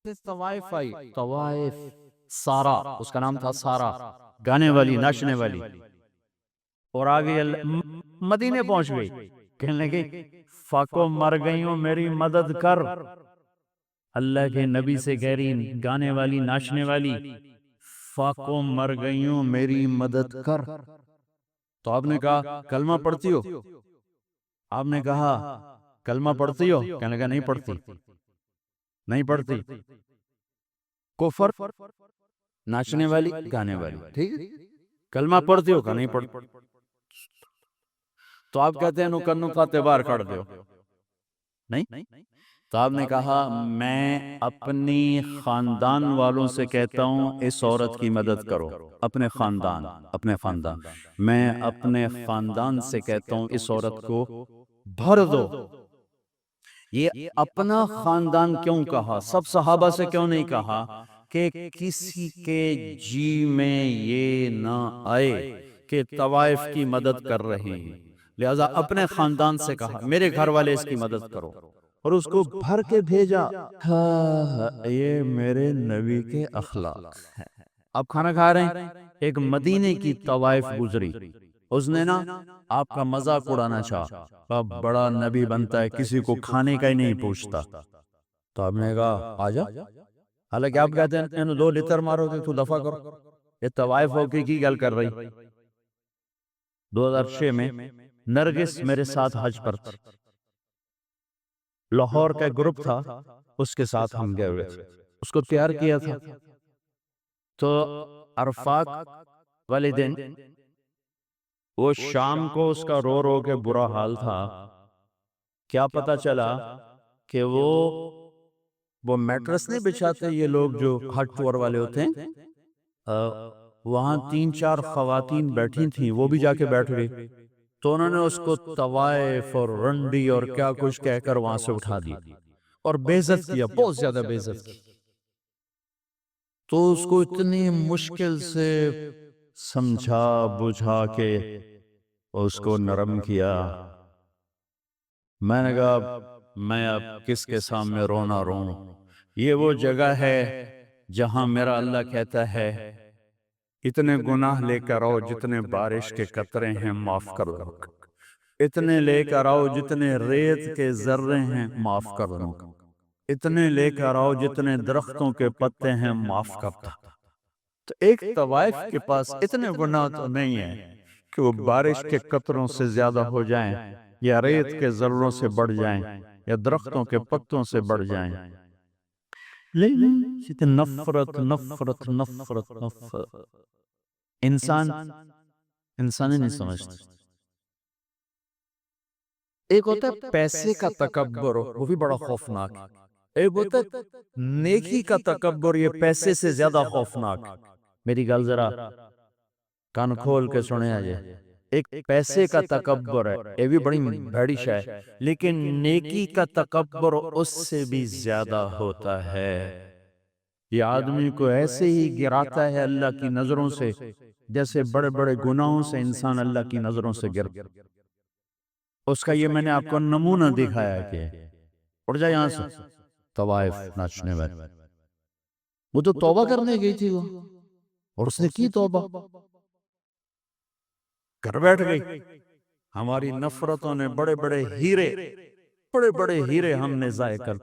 طوائف آئی، طوائف، سارا اس کا نام تھا، سارا گانے والی ناچنے والی، اور آگے مدینے پہنچ گئی، کہنے لگی فاکو مر گئی ہوں میری مدد کر، اللہ کے نبی سے کہہ رہی گانے والی ناچنے والی فاکو مر گئی ہوں میری مدد کر۔ تو آپ نے کہا کلمہ پڑھتی ہو؟ آپ نے کہا کلمہ پڑھتی ہو؟ کہنے لگا نہیں پڑھتی، نہیں پڑھتی۔ کفر، ناچنے والی گانے والی، ٹھیک ہے، کلمہ پڑھتی ہو؟ کہ نہیں پڑھتی۔ تو آپ کہتے ہیں نو کا تہوار کر دیو، نہیں۔ تو آپ نے کہا میں اپنی خاندان والوں سے کہتا ہوں اس عورت کی مدد کرو، اپنے خاندان، میں اپنے خاندان سے کہتا ہوں اس عورت کو بھر دو۔ یہ اپنا خاندان کیوں کہا؟ سب صحابہ سے کیوں نہیں کہا کہ کسی کے جی میں یہ نہ آئے کہ طوائف کی مدد کر رہے ہیں، لہذا اپنے خاندان سے کہا میرے گھر والے اس کی مدد کرو، اور اس کو بھر کے بھیجا۔ یہ میرے نبی کے اخلاق ہیں۔ آپ کھانا کھا رہے ہیں، ایک مدینے کی طوائف گزری، اس نے نا آپ کا مذاق اڑانا چاہا، بڑا نبی بنتا ہے کسی کو کھانے کا ہی نہیں پوچھتا۔ تو آپ نے کہا آجا، حالانکہ آپ کہتے ہیں انہوں 2 لتر مارو گے تو دفع کرو۔ یہ طوائف ہو کے کی گل کر رہی۔ 2006 میں نرگس میرے ساتھ حج پر تھی، لاہور کا گروپ تھا، اس کے ساتھ ہم گئے ہوئے تھے، اس کو تیار کیا تھا۔ تو عرفات والے دن وہ شام کو اس کا رو رو کے برا حال تھا۔ کیا پتا چلا کہ وہ میٹرس نہیں بچھاتے یہ لوگ جو ہٹ ٹور والے ہوتے ہیں، وہاں 3-4 خواتین بیٹھی تھیں، وہ بھی جا کے بیٹھ گئی، تو انہوں نے اس کو طوائف اور رنڈی اور کیا کچھ کہہ کر وہاں سے اٹھا دی اور بے عزت کیا، بہت زیادہ بے عزت کی۔ تو اس کو اتنی مشکل سے سمجھا بجھا کے اس کو نرم کیا۔ میں نے کہا میں اب کس کے سامنے رونا روں؟ یہ وہ جگہ ہے جہاں میرا اللہ کہتا ہے اتنے گناہ لے کر آؤ جتنے بارش کے قطرے ہیں معاف کر دو، اتنے لے کر آؤ جتنے ریت کے ذرے ہیں معاف کر دو، اتنے لے کر آؤ جتنے درختوں کے پتے ہیں معاف کر دو۔ تو ایک طوائف کے پاس اتنے گناہ تو نہیں ہیں کہ وہ بارش کے قطروں سے زیادہ ہو جائیں، یا ریت کے ذروں سے بڑھ جائیں، یا درختوں کے پتوں سے بڑھ جائیں، لیکن نفرت نفرت نفرت نفرت انسان ہی نہیں سمجھتا۔ ایک ہوتا ہے پیسے کا تکبر، وہ بھی بڑا خوفناک، ایک ہوتا ہے نیکی کا تکبر، یہ پیسے سے زیادہ خوفناک۔ میری گل ذرا کان کھول کے سنے آجے، ایک پیسے کا تکبر ہے، یہ بھی بڑی بھڑی شے ہے، لیکن نیکی کا تکبر اس سے بھی زیادہ ہوتا ہے۔ یہ آدمی کو ایسے ہی گراتا ہے اللہ کی نظروں سے جیسے بڑے بڑے گناہوں سے انسان اللہ کی نظروں سے گر۔ اس کا یہ میں نے آپ کو نمونہ دکھایا کہ اڑ جائے یہاں سے، طوائف ناچنے والے، وہ تو توبہ کرنے گئی تھی وہ، اور اس نے کی توبہ، گھر بیٹھ گئی۔ ہماری نفرتوں نے بڑے بڑے ہیرے ہم نے ضائع کر۔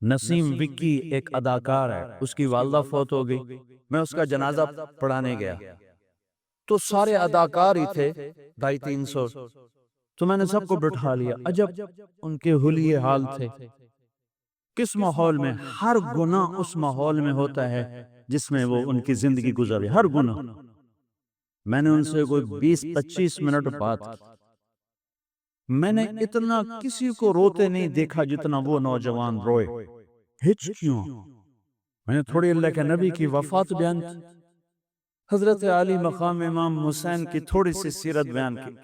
نسیم وکی ایک اداکار ہے، اس کی والدہ فوت ہو گئی، میں اس کا جنازہ پڑھانے گیا تو سارے اداکار ہی تھے، 250-300، تو میں نے سب کو بٹھا لیا، عجب ان کے حلیے حال تھے۔ کس ماحول میں؟ ہر گناہ اس ماحول میں ہوتا ہے جس میں وہ ان کی زندگی گزاری، ہر گناہ۔ میں نے ان سے کوئی 20-25 منٹ بات کی، میں نے اتنا کسی کو روتے نہیں دیکھا جتنا وہ نوجوان روئے۔ ہچ کیوں؟ میں نے تھوڑی اللہ کے نبی کی وفات بیان کی، حضرت علی مقام امام حسین کی تھوڑی سی سیرت بیان کی۔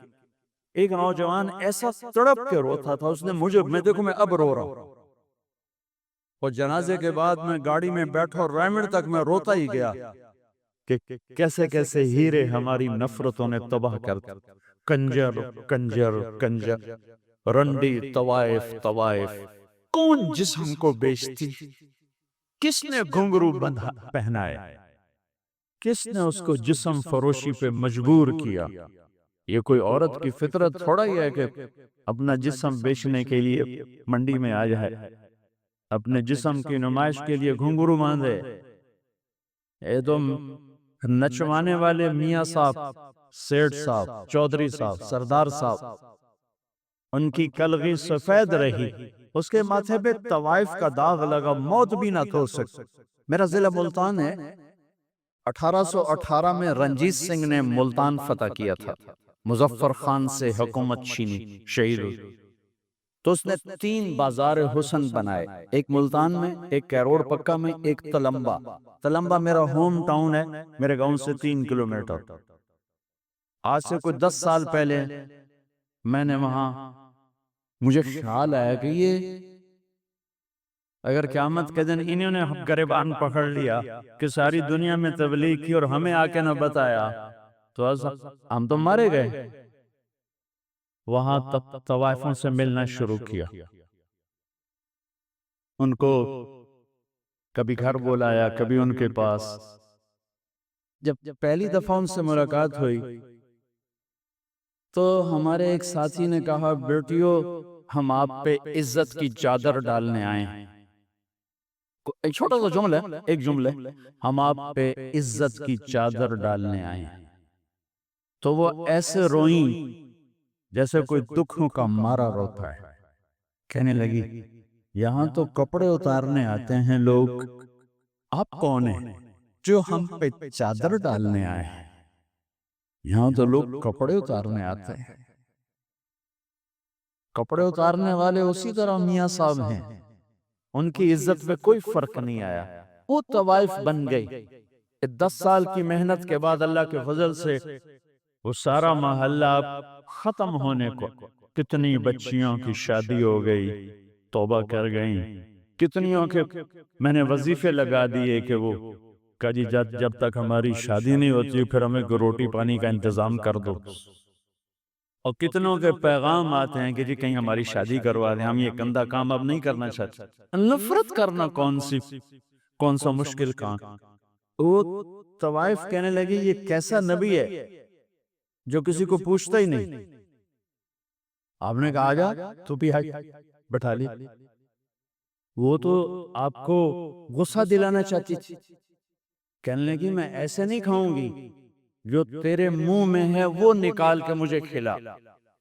ایک نوجوان ایسا تڑپ کے روتا تھا، اس نے میں دیکھو میں اب رو رہا ہوں، اور جنازے کے بعد میں گاڑی میں بیٹھا اور ریمنڈ تک میں روتا ہی گیا کہ کیسے کیسے ہیرے ہماری نفرتوں نے تباہ کر دی۔ کنجر کنجر کنجر، رنڈی طوائف طوائف، کون جسم کو بیچتی؟ کس نے گھنگرو بندھا پہنائے؟ کس نے اس کو جسم فروشی پہ مجبور کیا؟ یہ کوئی عورت کی فطرت تھوڑا ہی ہے کہ اپنا جسم بیچنے کے لیے منڈی میں آ جائے، اپنے جسم کی نمائش کے لیے گھنگرو باندھے۔ یہ تو نچوانے والے میاں صاحب، سیٹھ صاحب، چودھری صاحب، سردار صاحب، ان کی کلغی سفید رہی، اس کے ماتھے پہ طوائف کا داغ لگا، موت بھی نہ دھو سکتے۔ میرا ضلع ملتان ہے، 1818 میں رنجیت سنگھ نے ملتان فتح کیا تھا، مظفر خان سے حکومت چھینی، شہید ہوئی۔ تو اس نے 3 بازار حسن بنائے، ایک ملتان میں، ایک کیروڑ پکا میں، ایک تلمبا۔ تلمبا میرا ہوم ٹاؤن ہے، میرے گاؤں سے 3 کلومیٹر۔ آج سے کوئی 10 سال پہلے میں نے وہاں، مجھے خیال آیا کہ یہ اگر قیامت کے دن انہوں نے گریبان پکڑ لیا کہ ساری دنیا میں تبلیغ کی اور ہمیں آ کے نہ بتایا تو ہم تو مارے گئے۔ وہاں طوائفوں سے ملنا شروع کیا، ان کو کبھی گھر بلایا، کبھی ان کے پاس۔ جب پہلی دفعہ ان سے ملاقات ہوئی تو ہمارے ایک ساتھی نے کہا، بیٹیو ہم آپ پہ عزت کی چادر ڈالنے آئے ہیں۔ ایک چھوٹا سا جملہ ہے، ایک جملہ، ہم آپ پہ عزت کی چادر ڈالنے آئے ہیں۔ تو وہ ایسے روئیں جیسے کوئی دکھوں کا مارا روتا ہے، کہنے لگی یہاں تو کپڑے اتارنے آتے ہیں لوگ، آپ کون ہیں جو ہم پہ چادر ڈالنے آئے ہیں؟ یہاں تو لوگ کپڑے اتارنے آتے ہیں۔ کپڑے اتارنے والے اسی طرح میاں صاحب ہیں، ان کی عزت پہ کوئی فرق نہیں آیا، وہ طوائف بن گئی۔ 10 سال کی محنت کے بعد اللہ کے فضل سے وہ سارا محلہ ختم ہونے کو، کتنی بچیوں کی شادی ہو گئی، توبہ کر گئیں، کتنیوں کے میں نے وظیفے لگا دیے کہ وہ کہا جی جب تک ہماری شادی نہیں ہوتی پھر ہمیں روٹی پانی کا انتظام کر دو، اور کتنوں کے پیغام آتے ہیں کہ جی کہیں ہماری شادی کروا دیں، ہم یہ گندا کام اب نہیں کرنا چاہتے۔ نفرت کرنا کون سا مشکل کام؟ وہ طوائف کہنے لگی یہ کیسا نبی ہے جو کسی کو پوچھتا ہی نہیں؟ آپ نے کہا آجا تو بھی بٹھا لی۔ وہ تو آپ کو غصہ دلانا چاہتی تھی، کہنے لگی میں ایسے نہیں کھاؤں گی، جو تیرے منہ میں ہے وہ نکال کے مجھے کھلا۔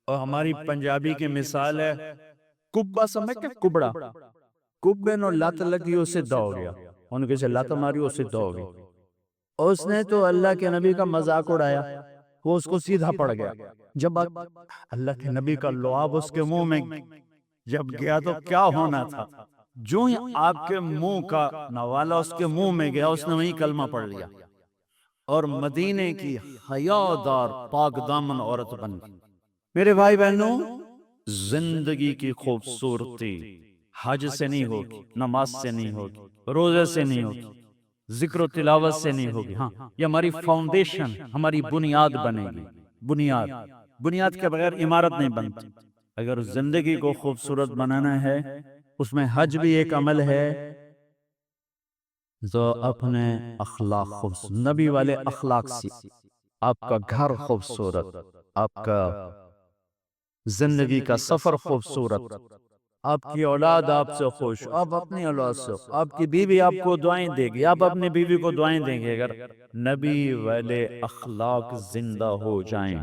اور ہماری پنجابی کی مثال ہے کبا، سمجھ کے کبڑا، کبے نو لت لگی اسے دو گیا، ان کے سے لت ماری اسے دو گئی۔ اور اس نے تو اللہ کے نبی کا مذاق اڑایا، وہ اس کو سیدھا پڑ گیا۔ جب اللہ کے نبی کا لعاب اس کے منہ میں جب گیا تو کیا ہونا تھا؟ جو ہی آپ کے منہ کا نوالا اس کے منہ میں گیا، اس نے وہی کلمہ پڑھ لیا اور مدینے کی حیادار پاک دامن عورت بن گئی۔ میرے بھائی بہنوں، زندگی کی خوبصورتی حج سے نہیں ہوگی، نماز سے نہیں ہوگی، روزے سے نہیں ہوگی، ذکر و تلاوت سے نہیں ہوگی۔ ہاں، یہ ہماری فاؤنڈیشن، ہماری بنیاد بنے گی۔ بنیاد کے بغیر عمارت نہیں بنتی۔ اگر زندگی کو خوبصورت بنانا ہے، اس میں حج بھی ایک عمل ہے، تو اپنے اخلاق خوبصورت، نبی والے اخلاق سے آپ کا گھر خوبصورت، آپ کا زندگی کا سفر خوبصورت، آپ کی اولاد آپ سے خوش، آپ اپنی اولاد سے، آپ کی بیوی آپ کو دعائیں دے گی، آپ اپنی بیوی کو دعائیں دیں گے، اگر نبی والے اخلاق زندہ ہو جائیں۔